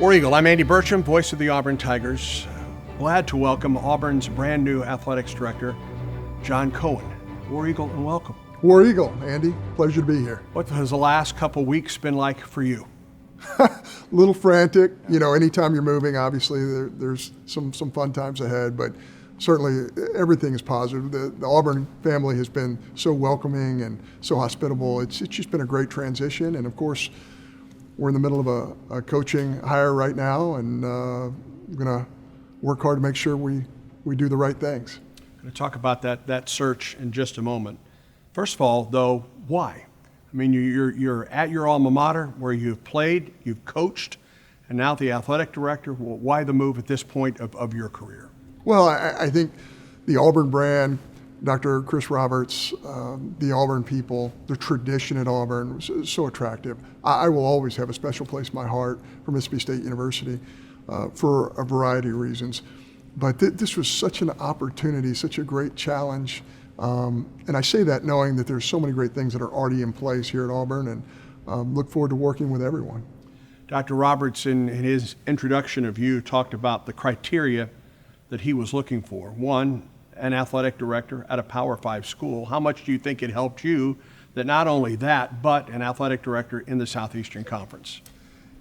War Eagle, I'm Andy Burcham, voice of the Auburn Tigers. Glad to welcome Auburn's brand new athletics director, John Cohen. War Eagle, and welcome. War Eagle, Andy. Pleasure to be here. What has the last couple weeks been like for you? A little frantic. You know, anytime you're moving, obviously there's some fun times ahead, but certainly everything is positive. The Auburn family has been so welcoming and so hospitable. It's just been a great transition, and of course, we're in the middle of a coaching hire right now, and we're going to work hard to make sure we do the right things. I'm going to talk about that search in just a moment. First of all, though, why? I mean, you're at your alma mater where you've played, you've coached, and now the athletic director. Why the move at this point of your career? Well, I think the Auburn brand, Dr. Chris Roberts, the Auburn people, the tradition at Auburn was so attractive. I will always have a special place in my heart for Mississippi State University for a variety of reasons. But this was such an opportunity, such a great challenge. And I say that knowing that there's so many great things that are already in place here at Auburn, and look forward to working with everyone. Dr. Roberts, in his introduction of you, talked about the criteria that he was looking for. One, an athletic director at a Power 5 school. How much do you think it helped you that not only that, but an athletic director in the Southeastern Conference?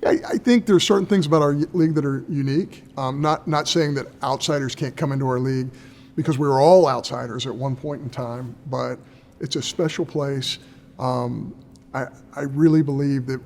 I think there's certain things about our league that are unique. Not saying that outsiders can't come into our league, because we were all outsiders at one point in time, but it's a special place. I really believe that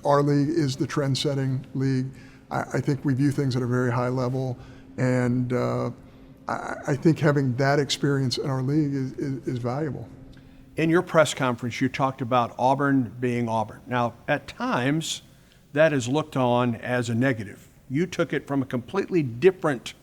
our league is the trend-setting league. I think we view things at a very high level, and I think having that experience in our league is valuable. In your press conference, you talked about Auburn being Auburn. Now, at times, that is looked on as a negative. You took it from a completely different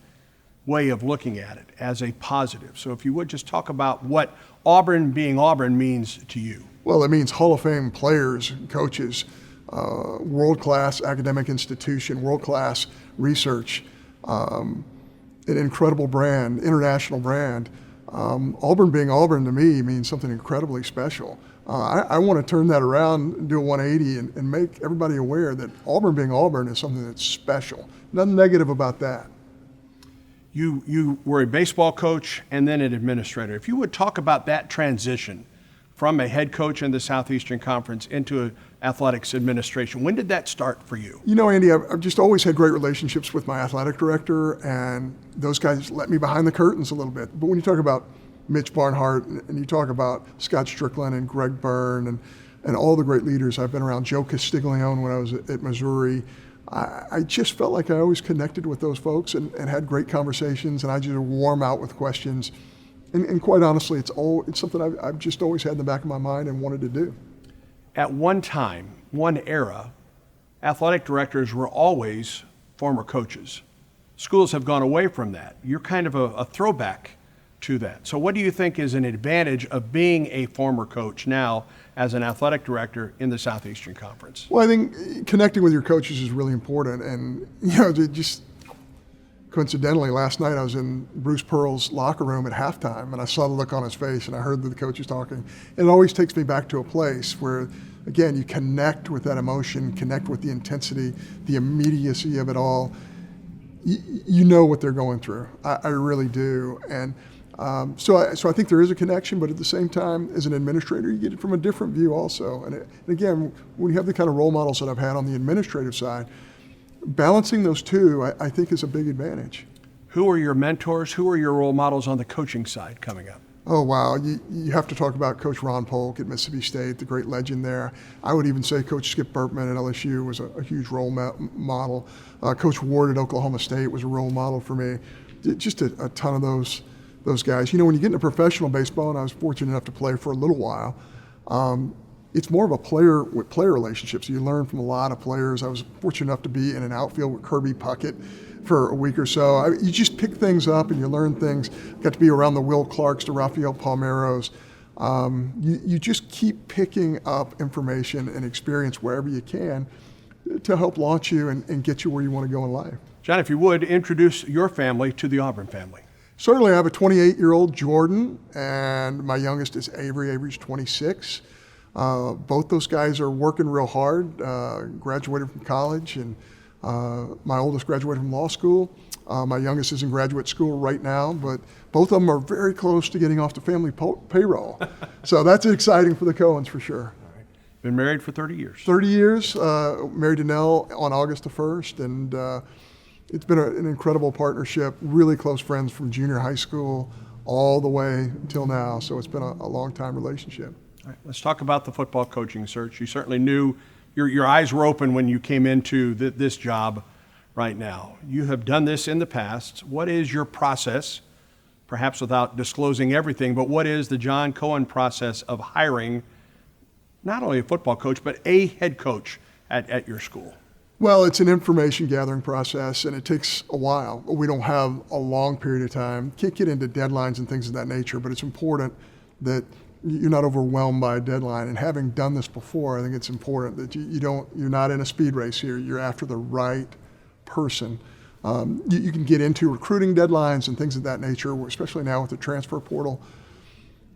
way of looking at it, as a positive. So if you would just talk about what Auburn being Auburn means to you. Well, it means Hall of Fame players and coaches, world-class academic institution, world-class research, an incredible brand, international brand. Auburn being Auburn to me means something incredibly special. I want to turn that around and do a 180 and make everybody aware that Auburn being Auburn is something that's special. Nothing negative about that. You were a baseball coach and then an administrator. If you would talk about that transition from a head coach in the Southeastern Conference into athletics administration, when did that start for you? You know, Andy, I've just always had great relationships with my athletic director, and those guys let me behind the curtains a little bit. But when you talk about Mitch Barnhart and you talk about Scott Strickland and Greg Byrne and all the great leaders I've been around, Joe Castiglione when I was at Missouri, I just felt like I always connected with those folks and had great conversations, and I just warm out with questions. And quite honestly, it's something I've just always had in the back of my mind and wanted to do. At one time, one era, athletic directors were always former coaches. Schools have gone away from that. You're kind of a throwback to that. So what do you think is an advantage of being a former coach now as an athletic director in the Southeastern Conference? Well, I think connecting with your coaches is really important. And, you know, just coincidentally, last night I was in Bruce Pearl's locker room at halftime, and I saw the look on his face, and I heard the coaches talking. And it always takes me back to a place where, again, you connect with that emotion, connect with the intensity, the immediacy of it all. You know what they're going through. I really do. And so I think there is a connection, but at the same time, as an administrator, you get it from a different view also. And again, when you have the kind of role models that I've had on the administrative side, balancing those two, I think, is a big advantage. Who are your mentors? Who are your role models on the coaching side coming up? Oh, wow. You have to talk about Coach Ron Polk at Mississippi State, the great legend there. I would even say Coach Skip Bertman at LSU was a huge role model. Coach Ward at Oklahoma State was a role model for me. Just a ton of those guys. You know, when you get into professional baseball, and I was fortunate enough to play for a little while, it's more of a player with player relationships. You learn from a lot of players. I was fortunate enough to be in an outfield with Kirby Puckett for a week or so. You just pick things up and you learn things. Got to be around the Will Clarks, the Rafael Palmeiros. You just keep picking up information and experience wherever you can to help launch you and get you where you want to go in life. John, if you would, introduce your family to the Auburn family. Certainly. I have a 28-year-old Jordan, and my youngest is Avery. Avery's 26. Both those guys are working real hard, graduated from college, and My oldest graduated from law school. My youngest is in graduate school right now, but both of them are very close to getting off the family payroll. So that's exciting for the Cohens for sure. Been married for 30 years. 30 years, married to Nell on August the 1st, and it's been an incredible partnership, really close friends from junior high school all the way until now, so it's been a long-time relationship. All right, let's talk about the football coaching search. You certainly knew, your eyes were open when you came into this job right now. You have done this in the past. What is your process, perhaps without disclosing everything, but what is the John Cohen process of hiring not only a football coach, but a head coach at your school? Well, it's an information gathering process, and it takes a while. We don't have a long period of time. Can't get into deadlines and things of that nature, but it's important that you're not overwhelmed by a deadline. And having done this before, I think it's important that you're not in a speed race here. You're after the right person. You can get into recruiting deadlines and things of that nature, especially now with the transfer portal.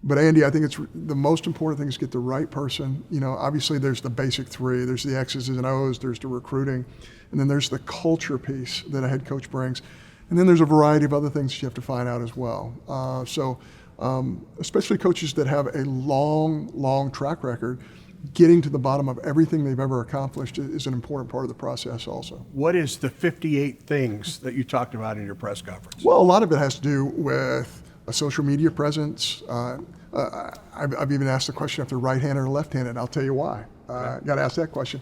But Andy, I think it's the most important thing is get the right person. Obviously there's the basic three. There's the X's and O's, there's the recruiting, and then there's the culture piece that a head coach brings. And then there's a variety of other things you have to find out as well. Especially coaches that have a long track record, getting to the bottom of everything they've ever accomplished is an important part of the process also. What is the 58 things that you talked about in your press conference? Well, a lot of it has to do with a social media presence. I've even asked the question if they're right-handed or left-handed. I'll tell you why. Got to ask that question.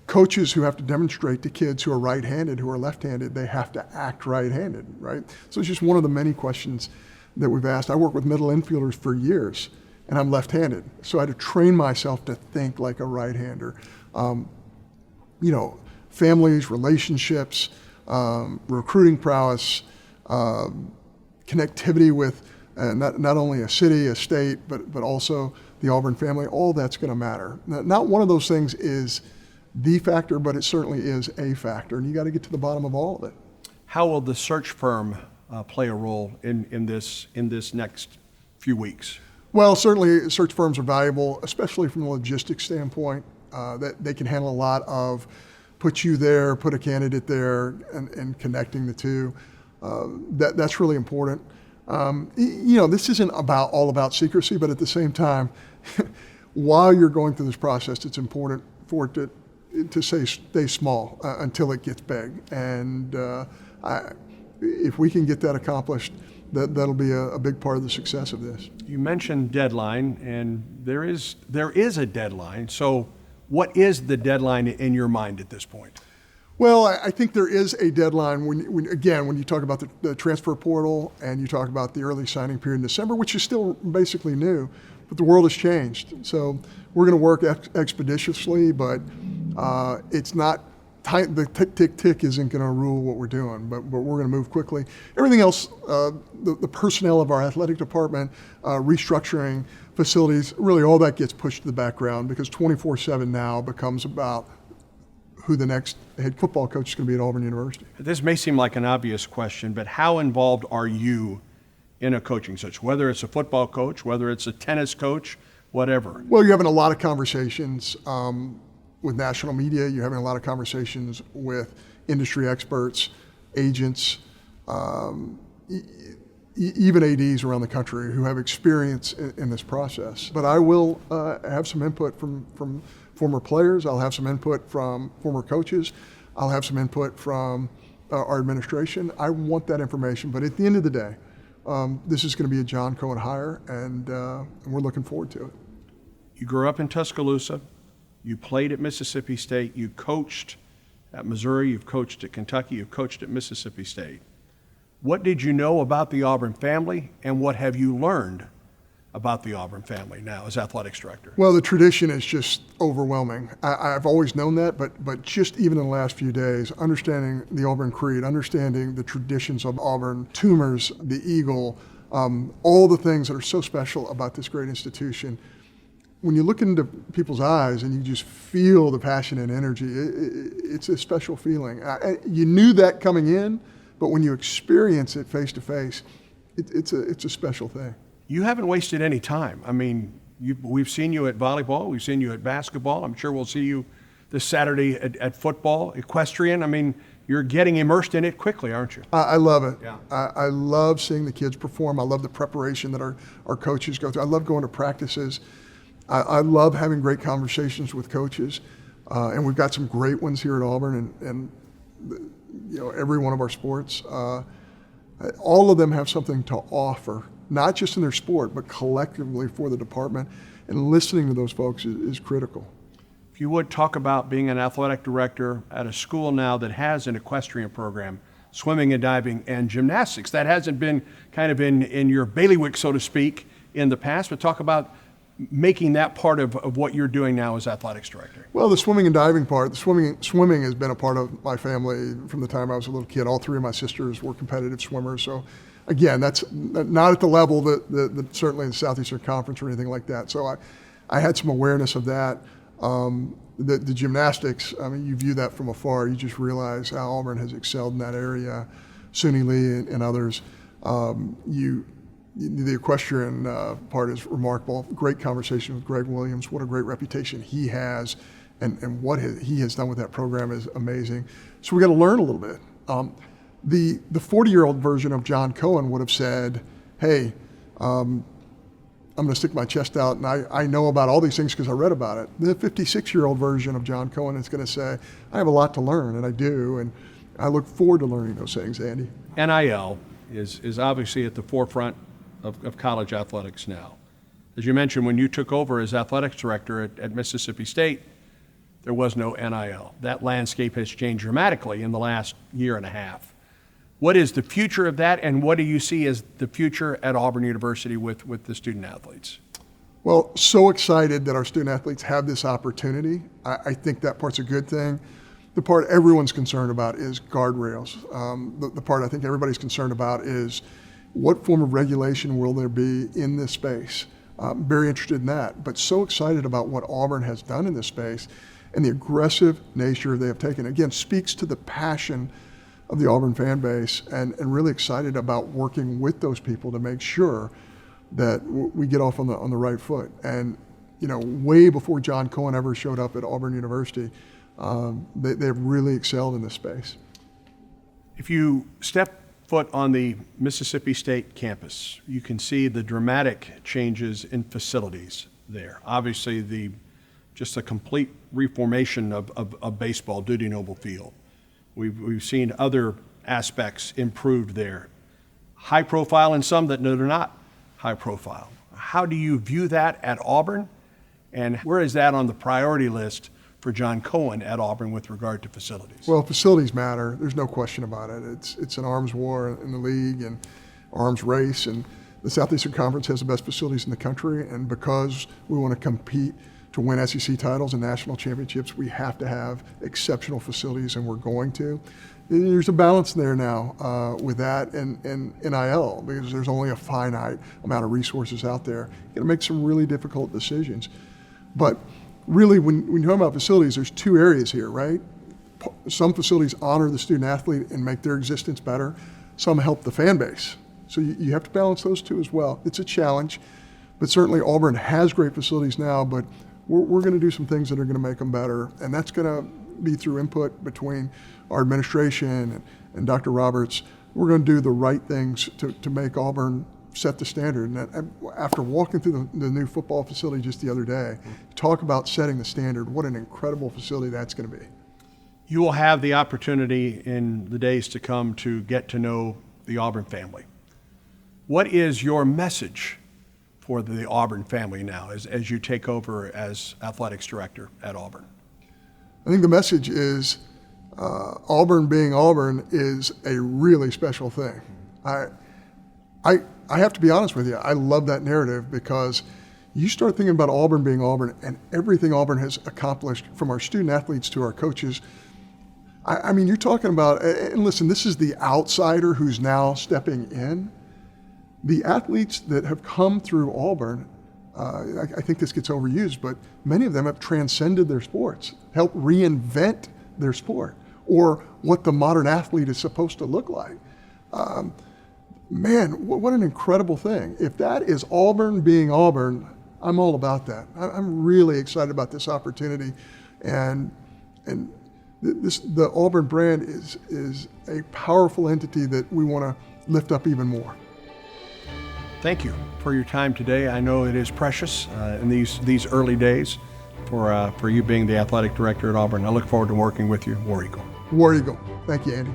Coaches who have to demonstrate to kids who are right-handed, who are left-handed, they have to act right-handed, right? So it's just one of the many questions that we've asked. I worked with middle infielders for years, and I'm left-handed. So I had to train myself to think like a right-hander. Families, relationships, recruiting prowess, connectivity with not only a city, a state, but also the Auburn family, all that's going to matter. Not one of those things is the factor, but it certainly is a factor, and you got to get to the bottom of all of it. How will the search firm play a role in this next few weeks? Well, certainly search firms are valuable, especially from a logistics standpoint, that they can handle a lot of put you there, put a candidate there, and connecting the two. That's really important. This isn't all about secrecy, but at the same time, while you're going through this process, it's important for it to stay small until it gets big. And if we can get that accomplished, that'll be a big part of the success of this. You mentioned deadline, and there is a deadline. So what is the deadline in your mind at this point? Well, I think there is a deadline when you talk about the transfer portal and you talk about the early signing period in December, which is still basically new, but the world has changed. So we're going to work expeditiously, but it's not tight. The tick isn't going to rule what we're doing, but we're going to move quickly. Everything else, the personnel of our athletic department, restructuring facilities, really all that gets pushed to the background because 24/7 now becomes about who the next head football coach is going to be at Auburn University. This may seem like an obvious question, but how involved are you in a coaching search, whether it's a football coach, whether it's a tennis coach, whatever? Well, you're having a lot of conversations with national media. You're having a lot of conversations with industry experts, agents, even ADs around the country who have experience in this process. But I will have some input from former players. I'll have some input from former coaches. I'll have some input from our administration. I want that information. But at the end of the day, this is going to be a John Cohen hire, and we're looking forward to it. You grew up in Tuscaloosa. You played at Mississippi State. You coached at Missouri. You've coached at Kentucky. You've coached at Mississippi State. What did you know about the Auburn family, and what have you learned about the Auburn family now as athletics director? Well, the tradition is just overwhelming. I've always known that, but just even in the last few days, understanding the Auburn Creed, understanding the traditions of Auburn, Tumors, the Eagle, all the things that are so special about this great institution. When you look into people's eyes and you just feel the passion and energy, it's a special feeling. You knew that coming in, but when you experience it face to face, it's a special thing. You haven't wasted any time. I mean, we've seen you at volleyball, we've seen you at basketball. I'm sure we'll see you this Saturday at football, equestrian. I mean, you're getting immersed in it quickly, aren't you? I love it. Yeah. I love seeing the kids perform. I love the preparation that our coaches go through. I love going to practices. I love having great conversations with coaches. And we've got some great ones here at Auburn and every one of our sports. All of them have something to offer, not just in their sport, but collectively for the department. And listening to those folks is critical. If you would talk about being an athletic director at a school now that has an equestrian program, swimming and diving and gymnastics. That hasn't been kind of in your bailiwick, so to speak, in the past, but talk about making that part of what you're doing now as athletics director. Well, the swimming and diving part, swimming has been a part of my family from the time I was a little kid. All three of my sisters were competitive swimmers. So again, that's not at the level that certainly in the Southeastern Conference or anything like that. So I had some awareness of that. The gymnastics, I mean, you view that from afar. You just realize how Auburn has excelled in that area. Suni Lee and others. The equestrian part is remarkable. Great conversation with Greg Williams. What a great reputation he has, and what he has done with that program is amazing. So we got to learn a little bit. The 40-year-old version of John Cohen would have said, "Hey, I'm going to stick my chest out, and I know about all these things because I read about it." The 56-year-old version of John Cohen is going to say, "I have a lot to learn, and I do, and I look forward to learning those things." Andy, NIL is obviously at the forefront of college athletics now. As you mentioned, when you took over as athletics director at Mississippi State, there was no NIL. That landscape has changed dramatically in the last year and a half. What is the future of that, and what do you see as the future at Auburn University with the student athletes? Well, so excited that our student athletes have this opportunity. I think that part's a good thing. The part everyone's concerned about is guardrails. The part I think everybody's concerned about is what form of regulation will there be in this space? Very interested in that, but so excited about what Auburn has done in this space and the aggressive nature they have taken. Again, speaks to the passion of the Auburn fan base, and really excited about working with those people to make sure that we get off on the right foot. And way before John Cohen ever showed up at Auburn University, they've really excelled in this space. If you step foot on the Mississippi State campus, you can see the dramatic changes in facilities there. Obviously, just a complete reformation of baseball, Dudy Noble Field. We've seen other aspects improved there. High profile and some that are not high profile. How do you view that at Auburn? And where is that on the priority list for John Cohen at Auburn with regard to facilities? Well, facilities matter. There's no question about it. It's an arms war in the league and arms race, and the Southeastern Conference has the best facilities in the country, and because we want to compete to win SEC titles and national championships, we have to have exceptional facilities, and we're going to. There's a balance there now with that and NIL, because there's only a finite amount of resources out there. You're going to make some really difficult decisions. But really, when you talk about facilities, there's two areas here, right? Some facilities honor the student athlete and make their existence better. Some help the fan base. So you have to balance those two as well. It's a challenge, but certainly Auburn has great facilities now, but we're going to do some things that are going to make them better, and that's going to be through input between our administration and Dr. Roberts. We're going to do the right things to make Auburn set the standard. And after walking through the new football facility just the other day, talk about setting the standard, what an incredible facility that's going to be. You will have the opportunity in the days to come to get to know the Auburn family. What is your message for the Auburn family now as you take over as athletics director at Auburn? I think the message is Auburn being Auburn is a really special thing. I have to be honest with you, I love that narrative, because you start thinking about Auburn being Auburn and everything Auburn has accomplished, from our student athletes to our coaches. I mean, you're talking about, and listen, this is the outsider who's now stepping in. The athletes that have come through Auburn, I think this gets overused, but many of them have transcended their sports, helped reinvent their sport, or what the modern athlete is supposed to look like. Man, what an incredible thing. If that is Auburn being Auburn, I'm all about that. I'm really excited about this opportunity. And And the Auburn brand is a powerful entity that we want to lift up even more. Thank you for your time today. I know it is precious in these early days for you being the athletic director at Auburn. I look forward to working with you, War Eagle. War Eagle. Thank you, Andy.